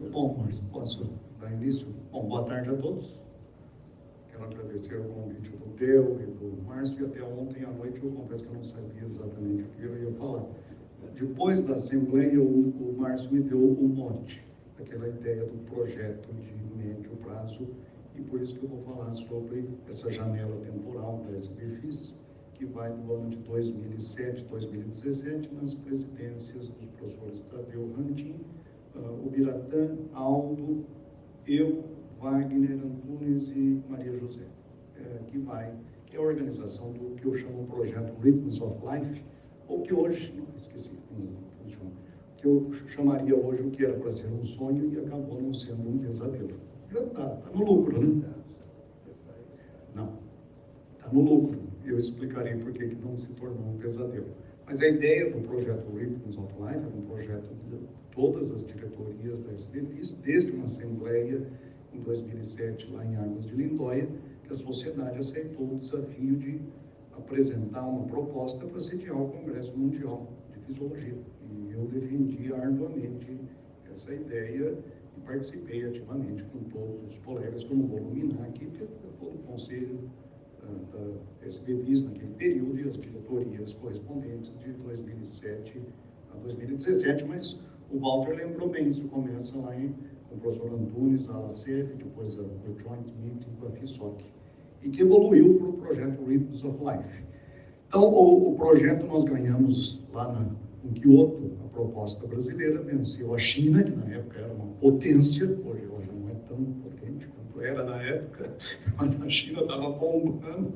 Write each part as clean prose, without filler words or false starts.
Bom, Márcio, posso dar início? Bom, boa tarde a todos. Quero agradecer o convite do Theo e do Márcio, e até ontem à noite eu confesso que eu não sabia exatamente o que eu ia falar. Depois da Assembleia, o Márcio me deu o mote, aquela ideia do projeto de médio prazo, e por isso que eu vou falar sobre essa janela temporal da SBFIS, que vai do ano de 2007, 2017, nas presidências dos professores Tadeu Rantin, o Biratã, Aldo, eu, Wagner, Antunes e Maria José, que é a organização do que eu chamo de projeto Rhythms of Life, ou que hoje, esqueci como funciona, que eu chamaria hoje o que era para ser um sonho e acabou não sendo um pesadelo. Já está no lucro, né? Não, está no lucro. Eu explicarei por que não se tornou um pesadelo. Mas a ideia do projeto Rhythms of Life era um projeto de todas as diretorias da SBFIS, desde uma assembleia em 2007, lá em Águas de Lindóia, que a sociedade aceitou o desafio de apresentar uma proposta para sediar o Congresso Mundial de Fisiologia. E eu defendi arduamente essa ideia e participei ativamente com todos os colegas, que eu não vou nominar aqui, porque todo o conselho da SBFIS naquele período e as diretorias correspondentes de 2007 a 2017, mas o Walter lembrou bem, isso começa lá com o professor Antunes, a ALACEF, depois o Joint Meeting com a FISOC, e que evoluiu para o projeto Rhythms of Life. Então, o projeto nós ganhamos lá em Kyoto, a proposta brasileira, venceu a China, que na época era uma potência, hoje ela já não é tão potente quanto era na época, mas a China estava bombando,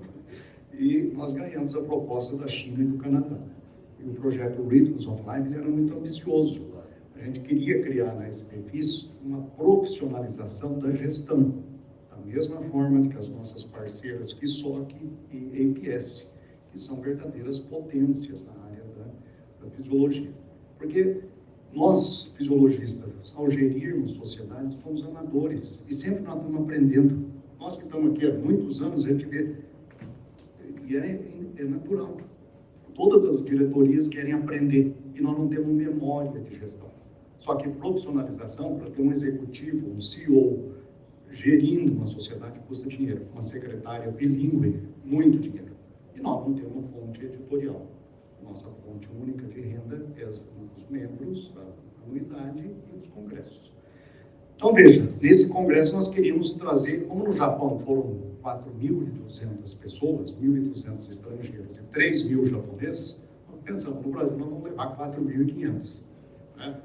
e nós ganhamos a proposta da China e do Canadá. E o projeto Rhythms of Life ele era muito ambicioso. A gente queria criar na SBFIS uma profissionalização da gestão, da mesma forma que as nossas parceiras FISOC e APS, que são verdadeiras potências na área da fisiologia. Porque nós, fisiologistas, ao gerirmos sociedades, somos amadores e sempre nós estamos aprendendo. Nós que estamos aqui há muitos anos, a gente vê, e é natural. Todas as diretorias querem aprender e nós não temos memória de gestão. Só que profissionalização, para ter um executivo, um CEO, gerindo uma sociedade, custa dinheiro. Uma secretária bilíngue, muito dinheiro. E nós não temos fonte editorial. Nossa fonte única de renda é os membros da unidade e os congressos. Então, veja, nesse congresso nós queríamos trazer, como no Japão foram 4.200 pessoas, 1.200 estrangeiros e 3.000 japoneses, nós pensamos, no Brasil nós vamos levar 4.500. Né?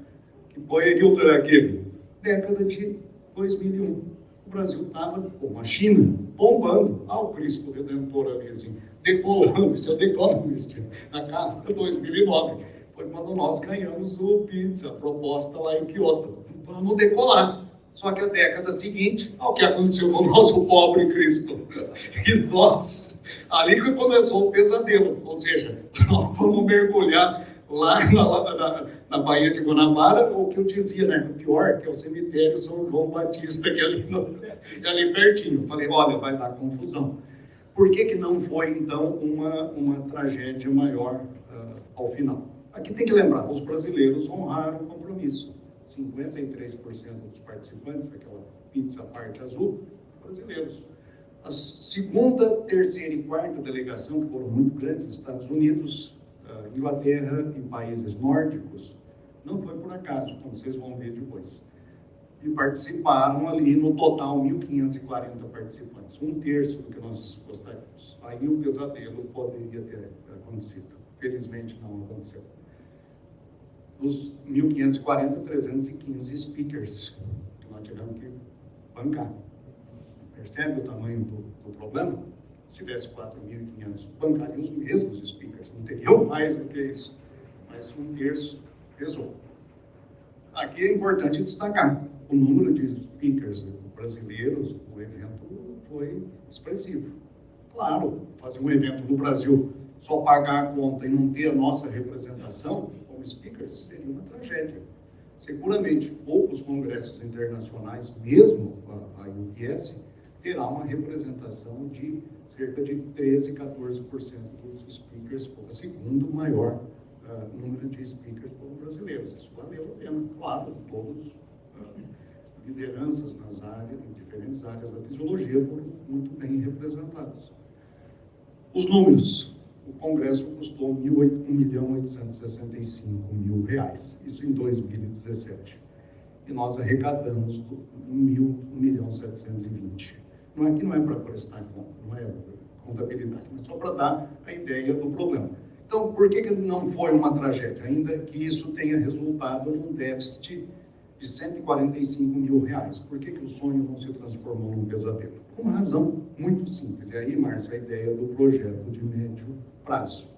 Que período era aquele? Década de 2001. O Brasil estava, como a China, bombando. O Cristo Redentor ali, assim, decolando, isso é The Economist, na casa de 2009. Foi quando nós ganhamos o PITS, a proposta lá em Kyoto. Vamos decolar. Só que a década seguinte, o que aconteceu com o nosso pobre Cristo. E nós, ali que começou o pesadelo. Ou seja, nós vamos mergulhar lá na Baía de Guanabara, o que eu dizia, né? O pior, que é o cemitério São João Batista, que é ali pertinho. Eu falei, olha, vai dar confusão. Por que não foi, então, uma tragédia maior ao final? Aqui tem que lembrar, os brasileiros honraram o compromisso. 53% dos participantes, aquela pizza parte azul, brasileiros. A segunda, terceira e quarta delegação, que foram muito grandes, Estados Unidos, Inglaterra e países nórdicos, não foi por acaso, como vocês vão ver depois. E participaram ali, no total, 1.540 participantes, um terço do que nós gostaríamos. Aí o pesadelo poderia ter acontecido. Felizmente não aconteceu. Dos 1.540, 315 speakers que nós tivemos que bancar. Percebe o tamanho do problema? Se tivesse 4.500, bancariam os mesmos speakers, não teriam mais do que isso. Mas um terço pesou. Aqui é importante destacar, o número de speakers brasileiros no evento foi expressivo. Claro, fazer um evento no Brasil, só pagar a conta e não ter a nossa representação como speakers, seria uma tragédia. Seguramente, poucos congressos internacionais, mesmo a UPS, terá uma representação de cerca de 13, 14% dos speakers, o segundo maior número de speakers foram brasileiros. Isso valeu a pena, claro, todos lideranças nas áreas, em diferentes áreas da fisiologia, foram muito bem representados. Os números: o Congresso custou R$1.865.000, isso em 2017. E nós arrecadamos 1.720.000. Aqui não é para prestar conta, não é contabilidade, mas só para dar a ideia do problema. Então, por que não foi uma tragédia? Ainda que isso tenha resultado num déficit de R$145.000. Por que o sonho não se transformou num pesadelo? Por uma razão muito simples. E aí, Márcio, a ideia do projeto de médio prazo.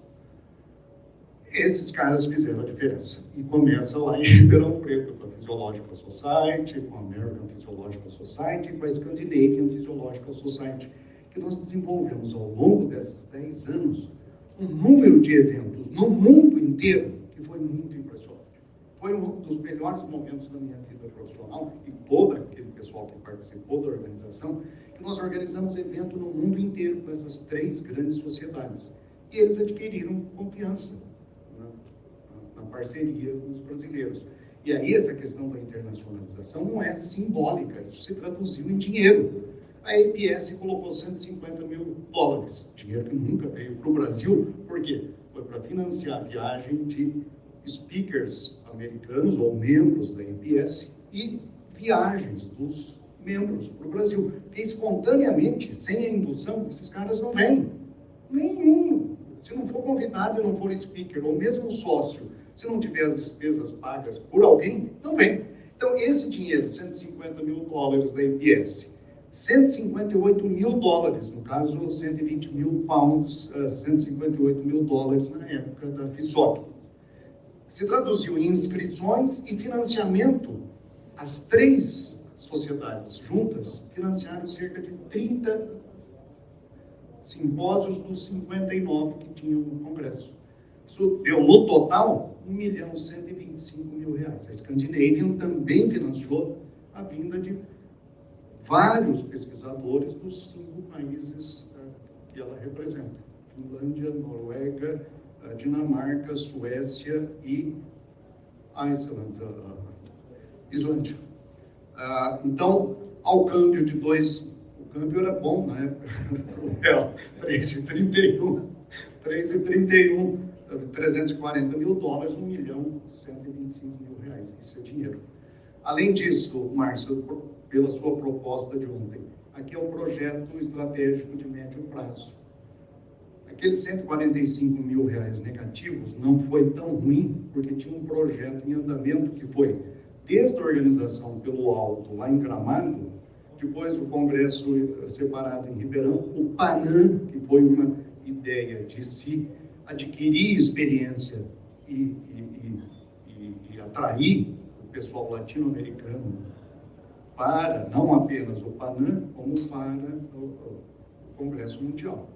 Esses caras fizeram a diferença. E começa lá em Ribeirão Preto, com a Physiological Society, com a American Physiological Society, com a Scandinavian Physiological Society, que nós desenvolvemos ao longo desses 10 anos um número de eventos no mundo inteiro que foi muito impressionante. Foi um dos melhores momentos da minha vida profissional, e todo aquele pessoal que participou da organização, que nós organizamos evento no mundo inteiro com essas 3 grandes sociedades. E eles adquiriram confiança na parceria com os brasileiros. E aí essa questão da internacionalização não é simbólica, isso se traduziu em dinheiro. A APS colocou $150.000, dinheiro que nunca veio para o Brasil. Por quê? Foi para financiar a viagem de speakers americanos ou membros da APS e viagens dos membros para o Brasil. Porque espontaneamente, sem a indução, esses caras não vêm. Nenhum. Se não for convidado e não for speaker, ou mesmo sócio, se não tiver as despesas pagas por alguém, não vem. Então, esse dinheiro, $150.000 da APS, $158.000, no caso, 120.000 pounds, $158.000 na época da FISOC. Se traduziu em inscrições e financiamento. As 3 sociedades juntas financiaram cerca de 30 simpósios dos 59 que tinham no Congresso. Isso deu, no total, R$1.125.000. A Scandinavian também financiou a vinda de vários pesquisadores dos 5 países que ela representa: Finlândia, Noruega, Dinamarca, Suécia e Islândia. Então, ao câmbio de 2, o câmbio era bom na época, $3,31, $340.000, $1.125.000. Isso é dinheiro. Além disso, Márcio, pela sua proposta de ontem, aqui é o projeto estratégico de médio prazo. Aqueles R$145.000 negativos não foi tão ruim, porque tinha um projeto em andamento que foi desde a organização pelo Alto, lá em Gramado, depois o Congresso separado em Ribeirão, o PANAM, que foi uma ideia de se adquirir experiência e atrair o pessoal latino-americano para, não apenas o PANAM, como para o Congresso Mundial.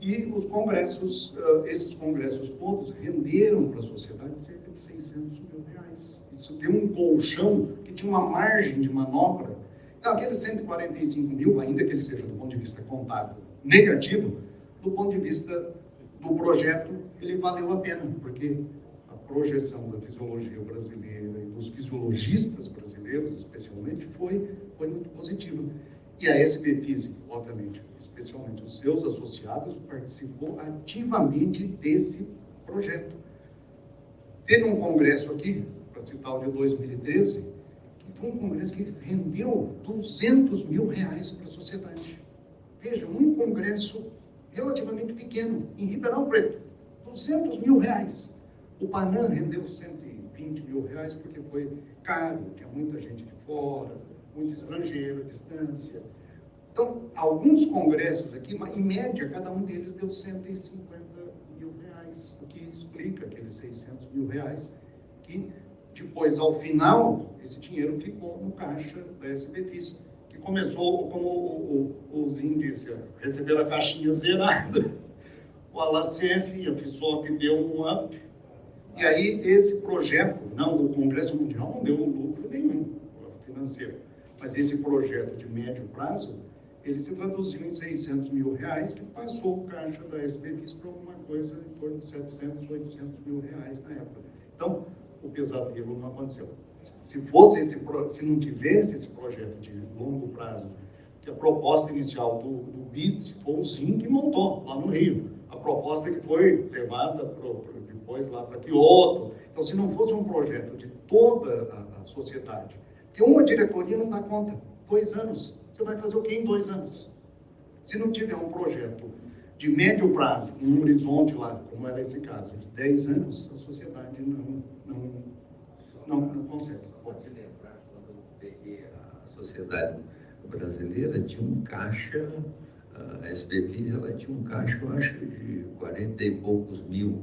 E os congressos, esses congressos todos renderam para a sociedade cerca de R$600.000. Isso deu um colchão que tinha uma margem de manobra. Então, aqueles 145.000, ainda que ele seja do ponto de vista contábil negativo, do ponto de vista do projeto, ele valeu a pena, porque a projeção da fisiologia brasileira e dos fisiologistas brasileiros, especialmente, foi muito positiva. E a SB Física, obviamente, especialmente os seus associados, participou ativamente desse projeto. Teve um congresso aqui, para citar o de 2013, que foi um congresso que rendeu R$200.000 para a sociedade. Veja, um congresso relativamente pequeno, em Ribeirão Preto, R$200.000. O PANAM rendeu R$120.000 porque foi caro, tinha muita gente de fora, muito estrangeiro, distância. Então, alguns congressos aqui, em média, cada um deles deu R$150.000, o que explica aqueles R$600.000, que depois, ao final, esse dinheiro ficou no caixa da SBFIS, que começou, como o Zinho disse, a receber a caixinha zerada. O ALACF e a FISOC deu um up, e aí esse projeto, o Congresso Mundial não deu lucro nenhum financeiro, mas esse projeto de médio prazo, ele se traduziu em R$600.000, que passou o caixa da SBFIS para alguma coisa em torno de R$700, R$800.000 na época. Então, o pesadelo não aconteceu. Se não tivesse esse projeto de longo prazo, que a proposta inicial do BID foi o Sim que montou lá no Rio, a proposta que foi levada depois lá para Kyoto. Então, se não fosse um projeto de toda a sociedade, porque uma diretoria não dá conta, 2 anos, você vai fazer o quê em 2 anos? Se não tiver um projeto de médio prazo, um horizonte lá, como era esse caso, de 10 anos, a sociedade não consegue. Pode lembrar, quando eu peguei a sociedade brasileira, tinha um caixa, a SBFIS, ela tinha um caixa, eu acho, de 40 e poucos mil.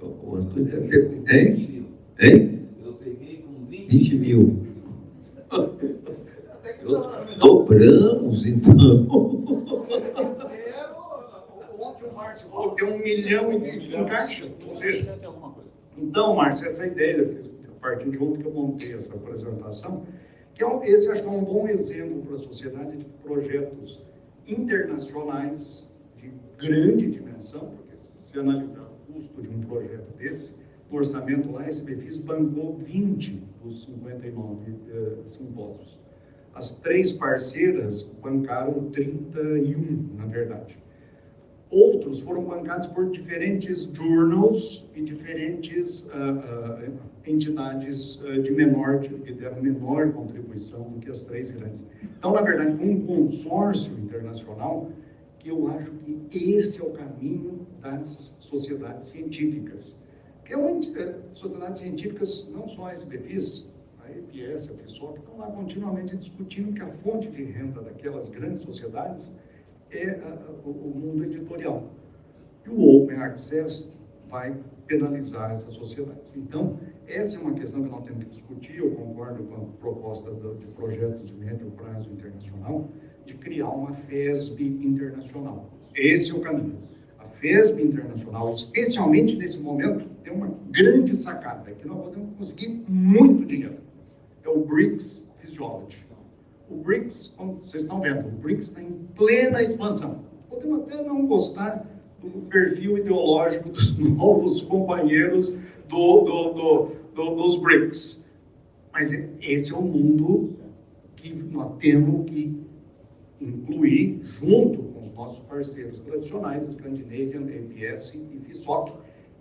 O Antônio deve ter... Hein? Eu peguei com 20 mil. Dobramos, então. Ontem o Márcio falou que tem 1 milhão em caixa. Ou seja, então, Márcio, essa ideia, a partir de ontem que eu montei essa apresentação, que esse acho que é um bom exemplo para a sociedade de projetos internacionais de grande dimensão, porque se você analisar o custo de um projeto desse, o orçamento lá, a SBFIS bancou 20 dos 59 simpósios. As 3 parceiras bancaram 31, na verdade. Outros foram bancados por diferentes journals e diferentes entidades que deram menor contribuição do que as 3 grandes. Então, na verdade, foi um consórcio internacional que eu acho que esse é o caminho das sociedades científicas. Porque sociedades científicas, não só a SBFIS, a EPS, a FISOC, estão lá continuamente discutindo que a fonte de renda daquelas grandes sociedades é o mundo editorial. E o Open Access vai penalizar essas sociedades. Então, essa é uma questão que nós temos que discutir. Eu concordo com a proposta de projeto de médio prazo internacional, de criar uma FESB internacional. Esse é o caminho. A FESB internacional, especialmente nesse momento, tem uma grande sacada, que nós podemos conseguir muito dinheiro. É o BRICS Physiology. O BRICS, como vocês estão vendo, o BRICS está em plena expansão. Podemos até não gostar do perfil ideológico dos novos companheiros dos BRICS, mas esse é o mundo que nós temos que incluir junto com os nossos parceiros tradicionais, Scandinavian, APS e FISOC,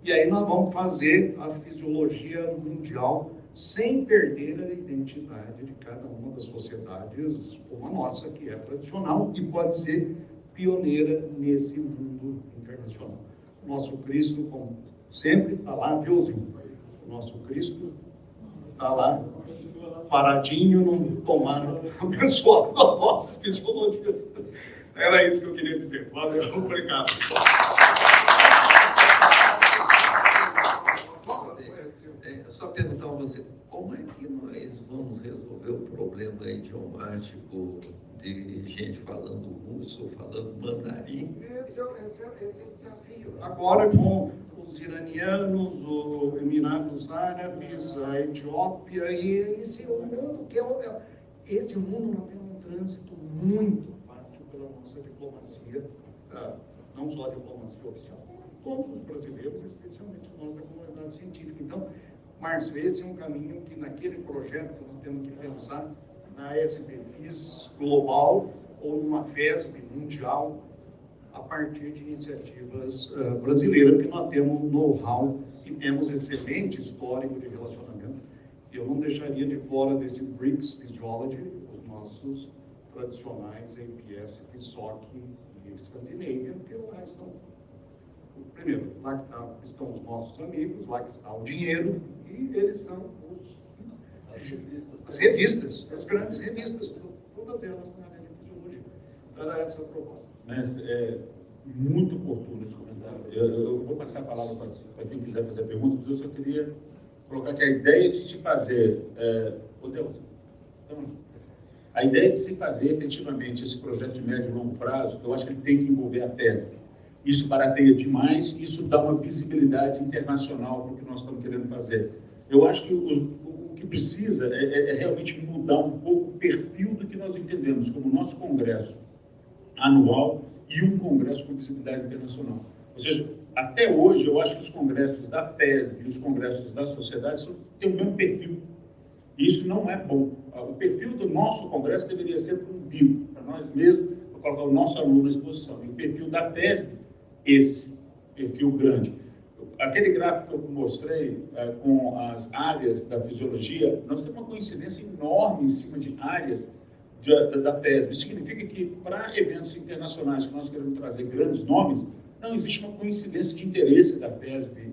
e aí nós vamos fazer a fisiologia mundial sem perder a identidade de cada uma das sociedades, como a nossa, que é tradicional e pode ser pioneira nesse mundo internacional. O nosso Cristo, como sempre, está lá, viuzinho? O nosso Cristo está lá, paradinho, não tomaram abençoado a nossa fisiologia. Era isso que eu queria dizer. Valeu, obrigado. Só perguntar a você, como é que nós vamos resolver o problema idiomático de gente falando russo ou falando mandarim? Esse é o desafio. Agora, com os iranianos, os Emirados Árabes, a Etiópia, e esse é o mundo que esse mundo nós temos um trânsito muito fácil pela nossa diplomacia, não só a diplomacia oficial, como todos os brasileiros, especialmente nós da comunidade científica. Então, Márcio, esse é um caminho que naquele projeto nós temos que pensar na SBFIS global ou numa FESB mundial a partir de iniciativas brasileiras, porque nós temos know-how e temos excelente histórico de relacionamento. Eu não deixaria de fora desse BRICS Physiology os nossos tradicionais APS, FISOC e Scandinavian, porque lá estão. Primeiro, lá estão os nossos amigos, lá que está o dinheiro, e eles são as revistas, as grandes revistas, todas elas na área de fisiologia. Era essa a proposta. Mestre, é muito oportuno esse comentário. Eu vou passar a palavra para quem quiser fazer perguntas, mas eu só queria colocar que a ideia de se fazer... a ideia de se fazer efetivamente esse projeto de médio e longo prazo, eu acho que ele tem que envolver a FESB. Isso barateia demais, isso dá uma visibilidade internacional para o que nós estamos querendo fazer. Eu acho que o que precisa é realmente mudar um pouco o perfil do que nós entendemos como o nosso congresso anual e um congresso com visibilidade internacional. Ou seja, até hoje, eu acho que os congressos da PESB e os congressos da sociedade têm o mesmo perfil. E isso não é bom. O perfil do nosso congresso deveria ser para um bio, para nós mesmos, para colocar o nosso aluno à exposição. E o perfil da PESB, esse perfil grande. Aquele gráfico que eu mostrei com as áreas da fisiologia, nós temos uma coincidência enorme em cima de áreas da PESB. Isso significa que, para eventos internacionais que nós queremos trazer grandes nomes, não existe uma coincidência de interesse da PESB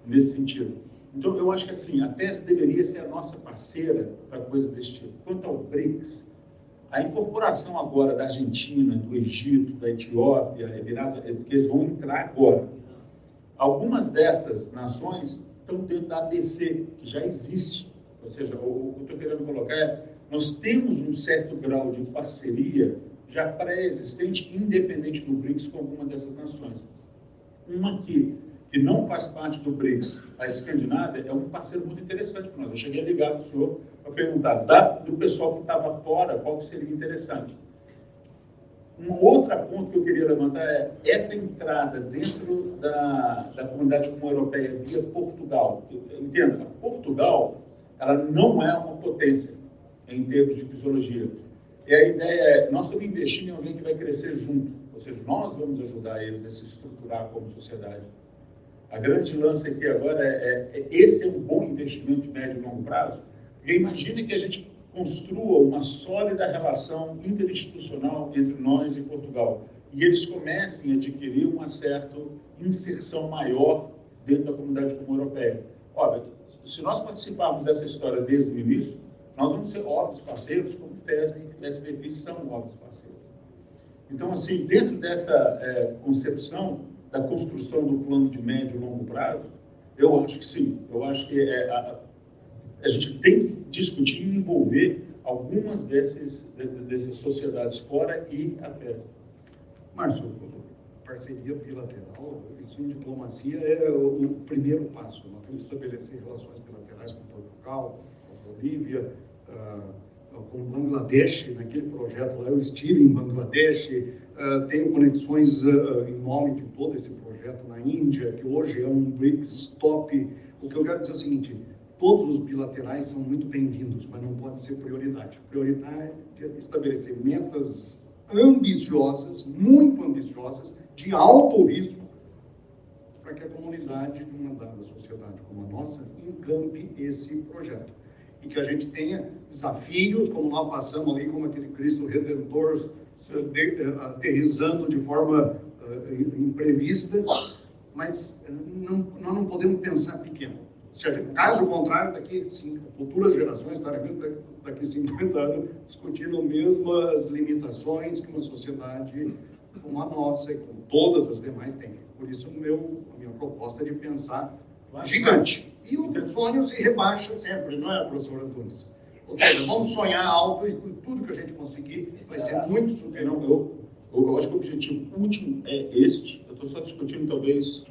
nesse sentido. Então, eu acho que assim, a PESB deveria ser a nossa parceira para coisas desse tipo. Quanto ao BRICS, a incorporação agora da Argentina, do Egito, da Etiópia, que eles vão entrar agora. Algumas dessas nações estão dentro da ABC, que já existe. Ou seja, o que eu estou querendo colocar é, nós temos um certo grau de parceria já pré-existente, independente do BRICS, com alguma dessas nações. Uma que não faz parte do BRICS, a Escandinávia, é um parceiro muito interessante para nós. Eu cheguei a ligar para o senhor para perguntar, do pessoal que estava fora, qual que seria interessante. Um outro ponto que eu queria levantar é essa entrada dentro da comunidade comum europeia via Portugal. Entenda, Portugal, ela não é uma potência em termos de fisiologia. E a ideia é, nós estamos investindo em alguém que vai crescer junto. Ou seja, nós vamos ajudar eles a se estruturar como sociedade. A grande lance aqui agora esse é um bom investimento de médio e longo prazo, porque imagine que a gente construa uma sólida relação interinstitucional entre nós e Portugal, e eles comecem a adquirir uma certa inserção maior dentro da comunidade comum europeia. Olha, se nós participarmos dessa história desde o início, nós vamos ser óbvios parceiros, como o FESB e o SBT são óbvios parceiros. Então, assim, dentro dessa concepção da construção do plano de médio e longo prazo, eu acho que sim. Eu acho que a gente tem que discutir e envolver algumas dessas sociedades fora e até. Márcio, parceria bilateral, isso em diplomacia é o primeiro passo. Nós temos que estabelecer relações bilaterais com Portugal, com Bolívia, com Bangladesh. Naquele projeto lá eu estive em Bangladesh, tenho conexões em nome de todo esse projeto na Índia, que hoje é um BRICS top. O que eu quero dizer é o seguinte, todos os bilaterais são muito bem-vindos, mas não pode ser prioridade. Prioridade é estabelecer metas ambiciosas, muito ambiciosas, de alto risco, para que a comunidade de uma dada sociedade como a nossa encampe esse projeto. E que a gente tenha desafios, como nós passamos ali, como aquele Cristo Redentor, aterrissando de forma imprevista, mas nós não podemos pensar pequeno. Caso contrário, futuras gerações estarão daqui 50 anos discutindo as mesmas limitações que uma sociedade como a nossa e como todas as demais tem. Por isso, a minha proposta é de pensar gigante. E o sonho se rebaixa sempre, não é, professor Antunes? Ou seja, vamos sonhar alto e tudo que a gente conseguir vai ser muito superior. Eu acho que o objetivo último é este. Eu estou só discutindo, talvez,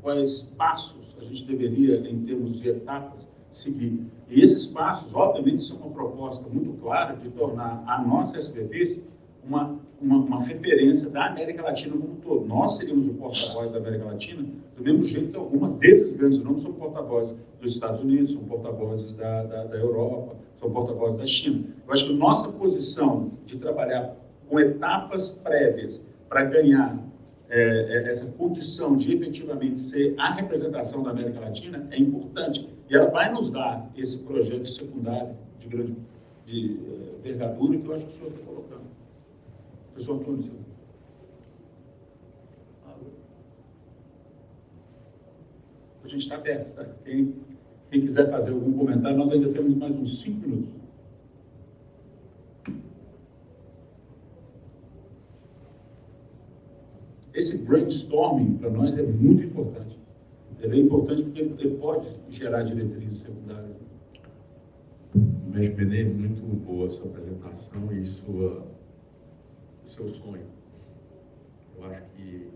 quais passos a gente deveria, em termos de etapas, seguir. E esses passos, obviamente, são uma proposta muito clara de tornar a nossa SBT uma referência da América Latina como um todo. Nós seríamos o porta-voz da América Latina, do mesmo jeito que algumas desses grandes nomes são porta-vozes dos Estados Unidos, são porta-vozes da Europa, são porta-vozes da China. Eu acho que a nossa posição de trabalhar com etapas prévias para ganhar essa condição de efetivamente ser a representação da América Latina é importante. E ela vai nos dar esse projeto secundário de grande envergadura que eu acho que o senhor está colocando. Professor Antunes. A gente está aberto, tá? Quem quiser fazer algum comentário, nós ainda temos mais uns 5 minutos. Esse brainstorming, para nós, é muito importante. Ele é importante porque ele pode gerar diretrizes secundárias. Mestre Benê, muito boa a sua apresentação e o seu sonho. Eu acho que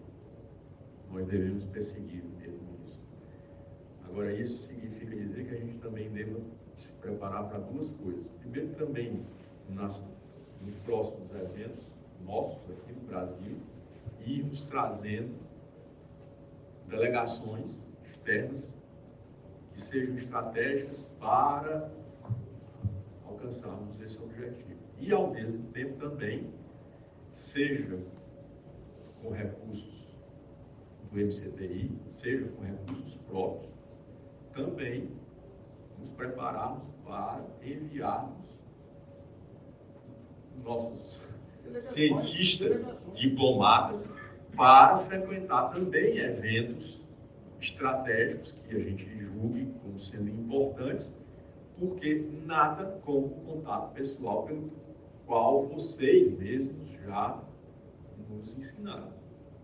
nós devemos perseguir mesmo isso. Agora, isso significa dizer que a gente também deva se preparar para duas coisas. Primeiro, também nos próximos eventos nossos aqui no Brasil, irmos trazendo delegações externas que sejam estratégicas para alcançarmos esse objetivo. E, ao mesmo tempo, também, seja com recursos do MCTI, seja com recursos próprios, também nos prepararmos para enviarmos nossos cientistas, diplomatas, para frequentar também eventos estratégicos que a gente julgue como sendo importantes, porque nada como o contato pessoal pelo qual vocês mesmos já nos ensinaram.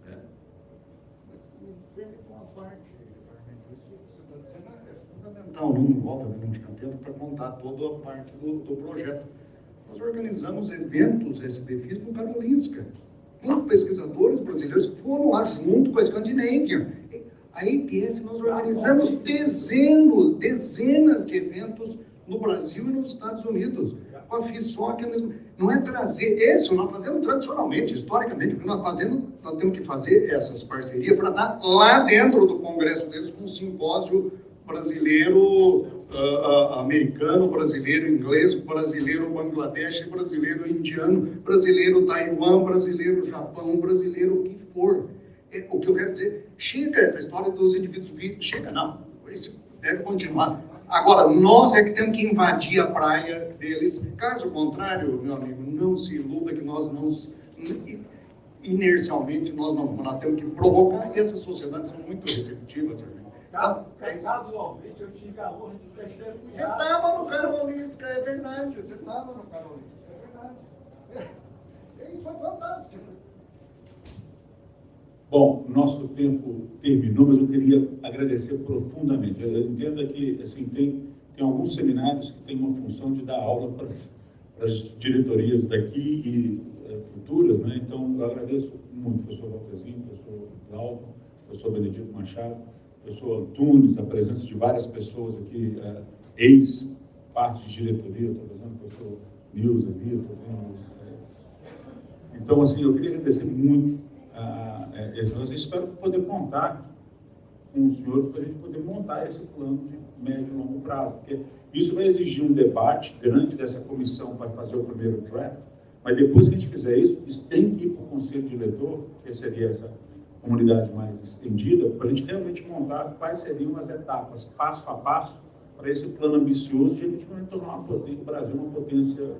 Né? Mas me permite uma parte, isso que você está dizendo é fundamental, não obviamente tempo para contar toda a parte do projeto. Nós organizamos eventos SBFIS no Karolinska, com pesquisadores brasileiros que foram lá junto com a Scandinavian. A EPS, nós organizamos dezenas de eventos no Brasil e nos Estados Unidos. Com a FISOC, não é trazer, nós fazemos tradicionalmente, historicamente, o que nós temos que fazer essas parcerias para dar lá dentro do congresso deles com um simpósio brasileiro, americano, brasileiro inglês, brasileiro Bangladesh, brasileiro indiano, brasileiro Taiwan, brasileiro Japão, brasileiro o que for. O que eu quero dizer, chega essa história dos indivíduos vivos, chega não, isso deve continuar. Agora, nós é que temos que invadir a praia deles. Caso contrário, meu amigo, não se iluda que nós não, inercialmente, nós temos que provocar, e essas sociedades são muito receptivas. Casualmente, eu tive a honra de testemunhar. Você estava no Karolinska, é verdade, você estava no Karolinska, é verdade. E foi fantástico. Bom, nosso tempo terminou, mas eu queria agradecer profundamente. Eu entendo que assim, tem alguns seminários que têm uma função de dar aula para as diretorias daqui e futuras, né? Então, eu agradeço muito, professor Valtezinho, professor Glauco, professor Benedito Machado, professor Antunes, a presença de várias pessoas aqui, ex-parte de diretoria, estou fazendo o professor Nilson ali, estou vendo. Então, assim, eu queria agradecer muito eu espero poder contar com o senhor para a gente poder montar esse plano de médio e longo prazo, porque isso vai exigir um debate grande dessa comissão para fazer o primeiro draft, mas depois que a gente fizer isso tem que ir para o conselho diretor, que seria essa comunidade mais estendida, para a gente realmente montar quais seriam as etapas, passo a passo, para esse plano ambicioso de efetivamente tornar o Brasil uma potência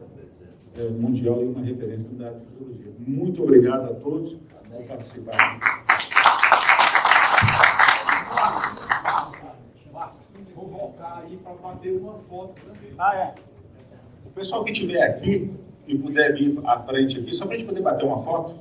mundial e uma referência da fisiologia. Muito obrigado a todos por participarem. Vou voltar aí para bater uma foto também. O pessoal que estiver aqui e puder vir à frente aqui, só para a gente poder bater uma foto.